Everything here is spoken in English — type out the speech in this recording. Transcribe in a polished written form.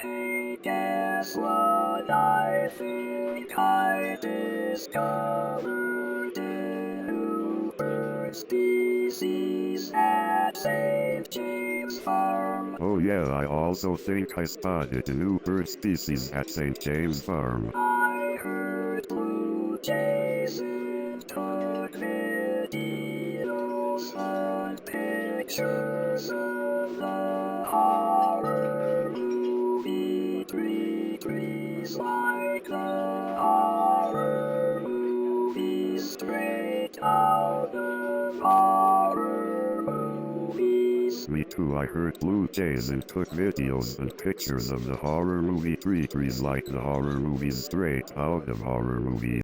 Hey, guess what I think I discovered? A new bird species at St. James Farm. Oh yeah, I also think I spotted a new bird species at St. James Farm. I heard blue jays and took videos and pictures of the horror movie Three Trees, like the horror movies straight out of horror movies. Me too, I heard blue jays and took videos and pictures of the horror movie Three Trees, like the horror movies straight out of horror movies.